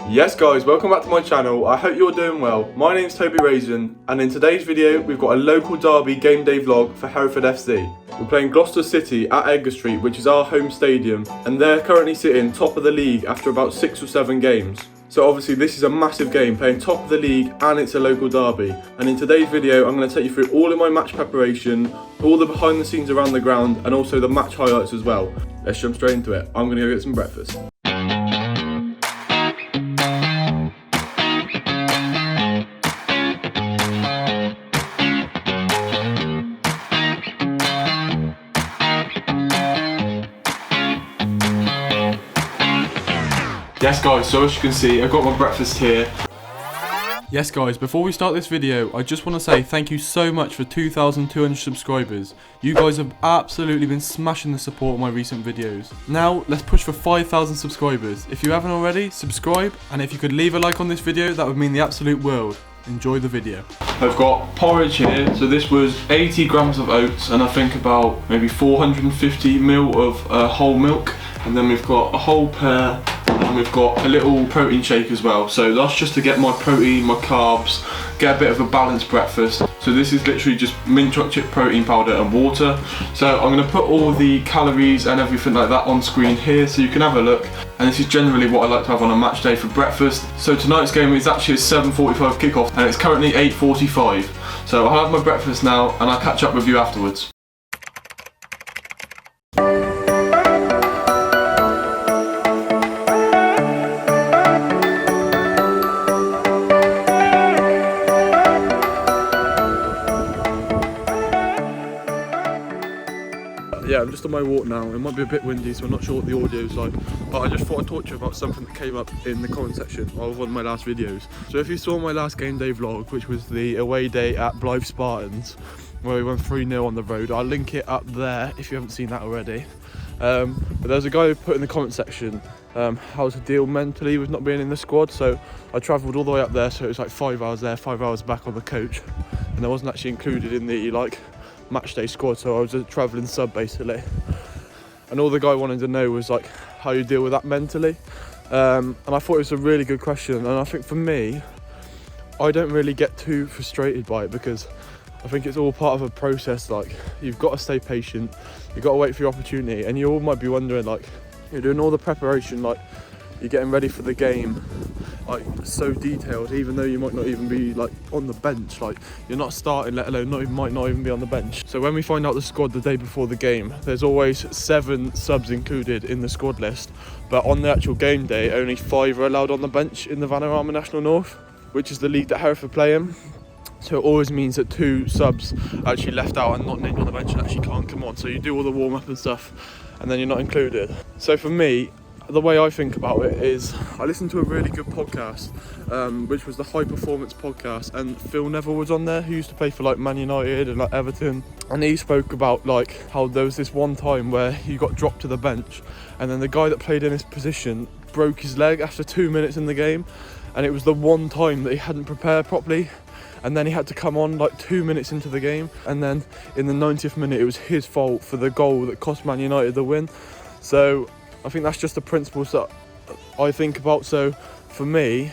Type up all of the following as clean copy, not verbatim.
Yes guys, welcome back to my channel. I hope you're doing well. My name's Toby Raison, and in today's video we've got a local derby game day vlog for Hereford FC. We're playing Gloucester City at Edgar Street, which is our home stadium, and they're currently sitting top of the league after about 6 or 7 games. So obviously this is a massive game, playing top of the league and it's a local derby. And in today's video I'm going to take you through all of my match preparation, all the behind the scenes around the ground, and also the match highlights as well. Let's jump straight into it. I'm going to go get some breakfast. Yes guys, so as you can see, I've got my breakfast here. Yes guys, before we start this video, I just want to say thank you so much for 2,200 subscribers. You guys have absolutely been smashing the support of my recent videos. Now, let's push for 5,000 subscribers. If you haven't already, subscribe, and if you could leave a like on this video, that would mean the absolute world. Enjoy the video. I've got porridge here, so this was 80 grams of oats, and I think about maybe 450 ml of whole milk, and then we've got a whole pear, and we've got a little protein shake as well. So that's just to get my protein, my carbs, get a bit of a balanced breakfast. So this is literally just mint chocolate chip protein powder and water. So I'm going to put all the calories and everything like that on screen here so you can have a look. And this is generally what I like to have on a match day for breakfast. So tonight's game is actually a 7:45 kickoff and it's currently 8:45. So I'll have my breakfast now and I'll catch up with you afterwards. Yeah, I'm just on my walk now. It might be a bit windy, so I'm not sure what the audio is like, but I just thought I'd talk to you about something that came up in the comment section of one of my last videos. So if you saw my last game day vlog, which was the away day at Blythe Spartans, where we went 3-0 on the road, I'll link it up there if you haven't seen that already. But there's a guy who put in the comment section how to deal mentally with not being in the squad. So I travelled all the way up there, so it was like 5 hours there, 5 hours back on the coach, and I wasn't actually included in the match day squad, so I was a travelling sub basically. And all the guy wanted to know was like how you deal with that mentally, and I thought it was a really good question. And I think for me, I don't really get too frustrated by it because I think it's all part of a process. Like, you've got to stay patient, you've got to wait for your opportunity, and you all might be wondering, like, you're doing all the preparation, like you're getting ready for the game, like so detailed, even though you might not even be like on the bench, like you're not starting, let alone might not even be on the bench. So when we find out the squad the day before the game, there's always 7 subs included in the squad list, but on the actual game day only 5 are allowed on the bench in the Vanarama National North, which is the league that Hereford play in. So it always means that 2 subs are actually left out and not named on the bench and actually can't come on. So you do all the warm up and stuff and then you're not included. So for me, the way I think about it is, I listened to a really good podcast, which was the High Performance podcast, and Phil Neville was on there, who used to play for like Man United and like Everton, and he spoke about like how there was this one time where he got dropped to the bench, and then the guy that played in his position broke his leg after 2 minutes in the game, and it was the one time that he hadn't prepared properly. And then he had to come on like 2 minutes into the game, and then in the 90th minute it was his fault for the goal that cost Man United the win. So I think that's just the principles that I think about. So for me,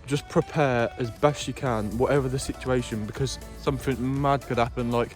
just prepare as best you can, whatever the situation, because something mad could happen. Like,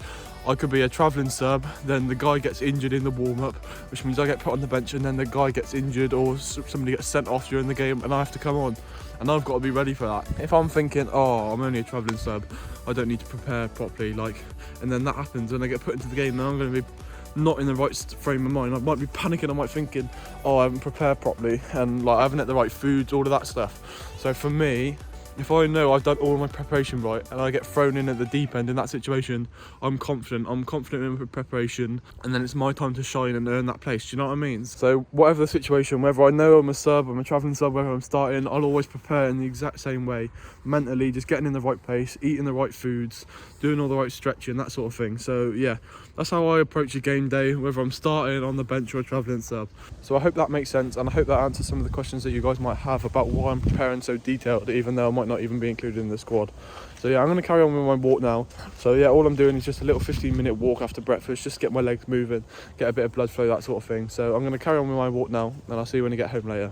I could be a travelling sub, then the guy gets injured in the warm-up, which means I get put on the bench, and then the guy gets injured or somebody gets sent off during the game and I have to come on, and I've got to be ready for that. If I'm thinking, oh, I'm only a travelling sub, I don't need to prepare properly, like, and then that happens and I get put into the game, then I'm going to be not in the right frame of mind. I might be panicking, I might be thinking, oh, I haven't prepared properly, and like I haven't had the right foods, all of that stuff. So for me, if I know I've done all of my preparation right and I get thrown in at the deep end in that situation, I'm confident in my preparation, and then it's my time to shine and earn that place. Do you know what I mean? So whatever the situation, whether I know I'm a sub, I'm a travelling sub, whether I'm starting, I'll always prepare in the exact same way, mentally, just getting in the right place, eating the right foods, doing all the right stretching, that sort of thing. So yeah, that's how I approach a game day, whether I'm starting, on the bench, or a travelling sub. So I hope that makes sense, and I hope that answers some of the questions that you guys might have about why I'm preparing so detailed, even though I might not even be included in the squad. So yeah, I'm going to carry on with my walk now. So yeah, all I'm doing is just a little 15-minute walk after breakfast, just to get my legs moving, get a bit of blood flow, that sort of thing. So I'm going to carry on with my walk now, and I'll see you when I get home later.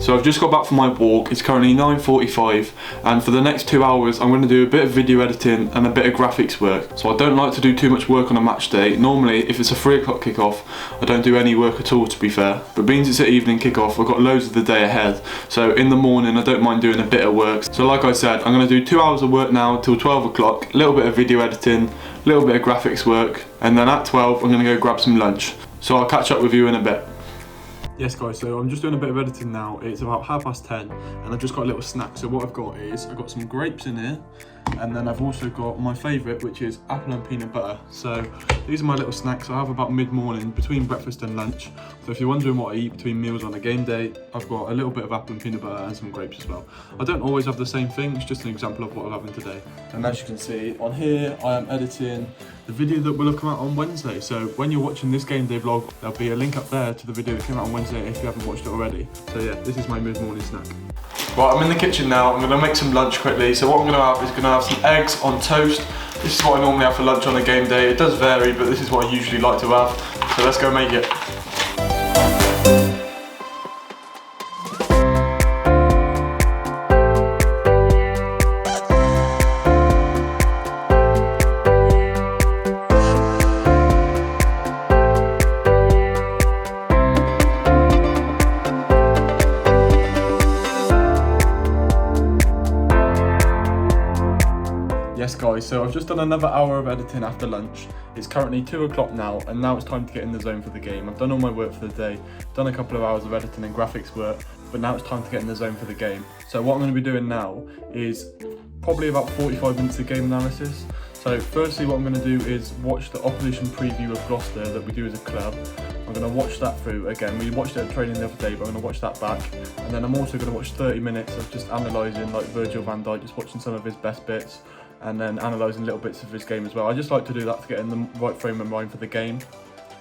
So I've just got back from my walk. It's currently 9:45, and for the next 2 hours I'm going to do a bit of video editing and a bit of graphics work. So I don't like to do too much work on a match day. Normally if it's a 3 o'clock kickoff I don't do any work at all, to be fair, but being it's an evening kickoff I've got loads of the day ahead, so in the morning I don't mind doing a bit of work. So like I said, I'm going to do 2 hours of work now till 12 o'clock, a little bit of video editing, a little bit of graphics work, and then at 12 I'm going to go grab some lunch. So I'll catch up with you in a bit. Yes guys, so I'm just doing a bit of editing now. It's about 10:30 and I've just got a little snack. So what I've got is, I've got some grapes in here, and then I've also got my favourite, which is apple and peanut butter. So these are my little snacks I have about mid-morning between breakfast and lunch. So if you're wondering what I eat between meals on a game day, I've got a little bit of apple and peanut butter and some grapes as well. I don't always have the same thing, it's just an example of what I'm having today. And as you can see on here, I am editing the video that will have come out on Wednesday. So when you're watching this game day vlog, there'll be a link up there to the video that came out on Wednesday if you haven't watched it already. So yeah, this is my mid-morning snack. Right, I'm in the kitchen now. I'm going to make some lunch quickly. So what I'm going to have is going to have some eggs on toast. This is what I normally have for lunch on a game day. It does vary, but this is what I usually like to have. So let's go make it. Yes guys, so I've just done another hour of editing after lunch. It's currently 2 o'clock now, and now it's time to get in the zone for the game. I've done all my work for the day, done a couple of hours of editing and graphics work, but now it's time to get in the zone for the game. So what I'm going to be doing now is probably about 45 minutes of game analysis. So firstly what I'm going to do is watch the opposition preview of Gloucester that we do as a club. I'm going to watch that through again. We watched it at training the other day, but I'm going to watch that back. And then I'm also going to watch 30 minutes of just analysing like Virgil van Dijk, just watching some of his best bits, and then analysing little bits of his game as well. I just like to do that to get in the right frame of mind for the game.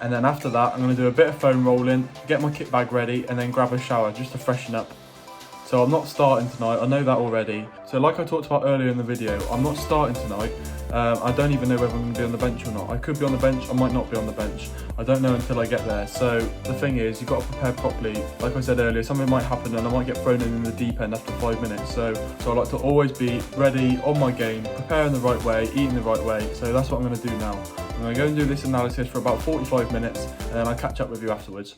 And then after that, I'm going to do a bit of foam rolling, get my kit bag ready, and then grab a shower just to freshen up. So I'm not starting tonight, I know that already. So like I talked about earlier in the video, I'm not starting tonight. I don't even know whether I'm going to be on the bench or not. I could be on the bench, I might not be on the bench. I don't know until I get there. So the thing is, you've got to prepare properly. Like I said earlier, something might happen and I might get thrown in the deep end after 5 minutes. So I like to always be ready on my game, preparing the right way, eating the right way. So that's what I'm going to do now. I'm going to go and do this analysis for about 45 minutes, and then I'll catch up with you afterwards.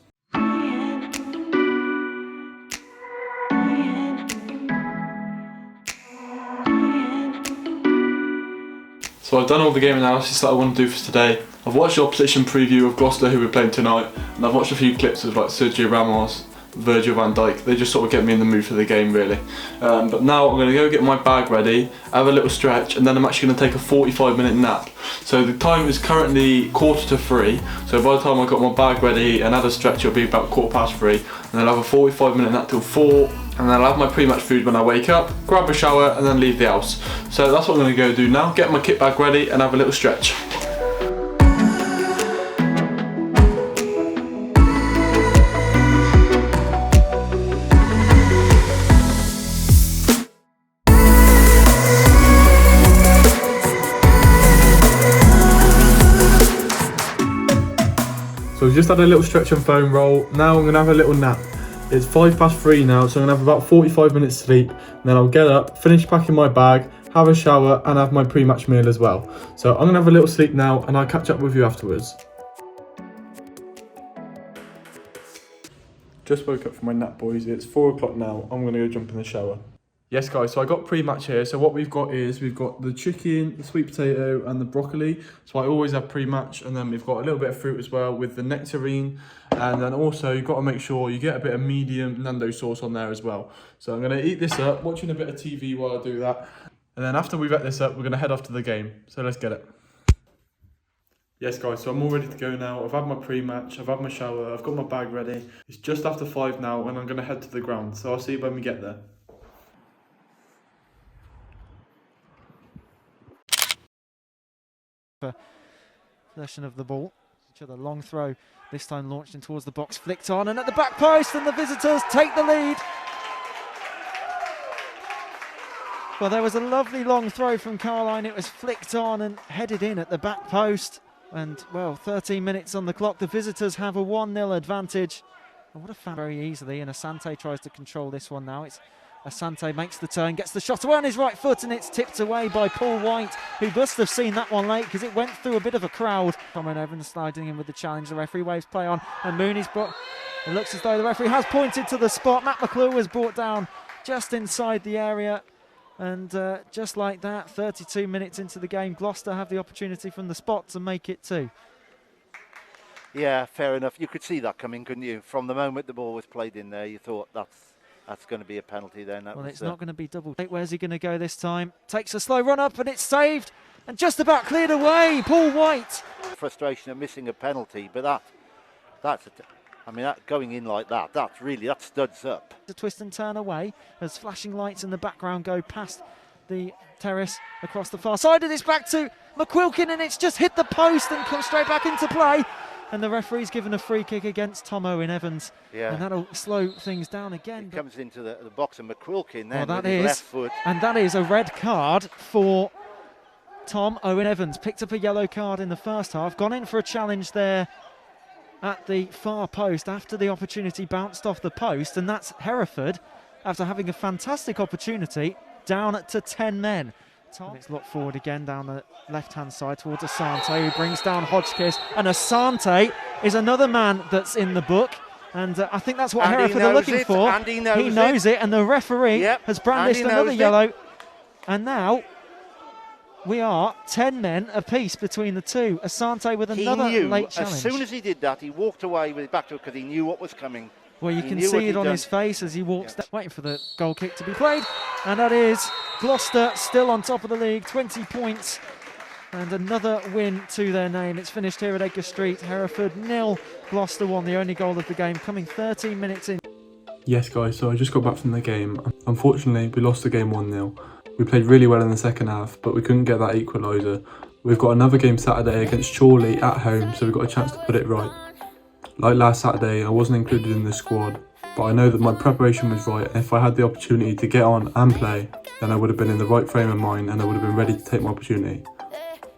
So I've done all the game analysis that I want to do for today. I've watched the opposition preview of Gloucester, who we're playing tonight, and I've watched a few clips of like Sergio Ramos, Virgil van Dijk. They just sort of get me in the mood for the game really. But now I'm going to go get my bag ready, have a little stretch, and then I'm actually going to take a 45-minute nap. So the time is currently 2:45, so by the time I got my bag ready and had a stretch it'll be about 3:15, and then I'll have a 45-minute nap till 4, and then I'll have my pre-match food when I wake up, grab a shower and then leave the house. So that's what I'm going to go do now, get my kit bag ready and have a little stretch. So we've just had a little stretch and foam roll. Now I'm going to have a little nap. It's 3:05 now, so I'm going to have about 45 minutes sleep. And then I'll get up, finish packing my bag, have a shower and have my pre-match meal as well. So I'm going to have a little sleep now and I'll catch up with you afterwards. Just woke up from my nap, boys. It's 4 o'clock now. I'm going to go jump in the shower. Yes guys, so I got pre-match here. So what we've got is, we've got the chicken, the sweet potato and the broccoli. So I always have pre-match, and then we've got a little bit of fruit as well with the nectarine. And then also you've got to make sure you get a bit of medium Nando sauce on there as well. So I'm going to eat this up, watching a bit of TV while I do that. And then after we've ate this up, we're going to head off to the game. So let's get it. Yes guys, so I'm all ready to go now. I've had my pre-match, I've had my shower, I've got my bag ready. It's just after 5 now and I'm going to head to the ground. So I'll see you when we get there. Possession of the ball. Each other long throw, this time launched in towards the box, flicked on and at the back post, and the visitors take the lead. Well, there was a lovely long throw from Caroline. It was flicked on and headed in at the back post. And well, 13 minutes on the clock. The visitors have a 1-0 advantage. What a fan very easily, and Asante tries to control this one now. It's Asante makes the turn, gets the shot away on his right foot, and it's tipped away by Paul White, who must have seen that one late because it went through a bit of a crowd. Cameron Evans sliding in with the challenge. The referee waves play on, and Mooney's brought. It looks as though the referee has pointed to the spot. Matt McClure was brought down just inside the area, and just like that, 32 minutes into the game, Gloucester have the opportunity from the spot to make it 2. Yeah, fair enough. You could see that coming, couldn't you? From the moment the ball was played in there, you thought that's going to be a penalty then. Well, it's not going to be double. Where's he going to go this time? Takes a slow run up, and it's saved and just about cleared away. Paul White. Frustration of missing a penalty, but going in like that, that studs up. To twist and turn away as flashing lights in the background go past the terrace across the far side, and it's back to McQuilkin, and it's just hit the post and come straight back into play. And the referee's given a free kick against Tom Owen Evans. Yeah. And that'll slow things down again. He comes into the box and McQuilkin then with his left foot. And that is a red card for Tom Owen Evans. Picked up a yellow card in the first half. Gone in for a challenge there at the far post after the opportunity bounced off the post. And that's Hereford, after having a fantastic opportunity, down to 10 men. And it's locked forward again down the left-hand side towards Asante, who brings down Hodgkiss. And Asante is another man that's in the book. And I think that's what Hereford are looking for. And he knows it. And the referee has brandished another yellow. And now we are 10 men apiece between the two. Asante with another late challenge. As soon as he did that, he walked away with his back to it because he knew what was coming. Well, you can see it on his face as he walks, waiting for the goal kick to be played. And that is Gloucester still on top of the league, 20 points. And another win to their name. It's finished here at Edgar Street. Hereford 0, Gloucester 1, the only goal of the game, coming 13 minutes in. Yes, guys, so I just got back from the game. Unfortunately, we lost the game 1-0. We played really well in the second half, but we couldn't get that equaliser. We've got another game Saturday against Chorley at home, so we've got a chance to put it right. Like last Saturday, I wasn't included in the squad, but I know that my preparation was right, and if I had the opportunity to get on and play, then I would have been in the right frame of mind and I would have been ready to take my opportunity.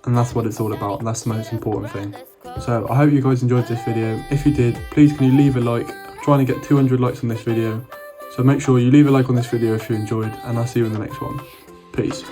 And that's what it's all about, and that's the most important thing. So I hope you guys enjoyed this video. If you did, please can you leave a like. I'm trying to get 200 likes on this video, so make sure you leave a like on this video if you enjoyed, and I'll see you in the next one. Peace.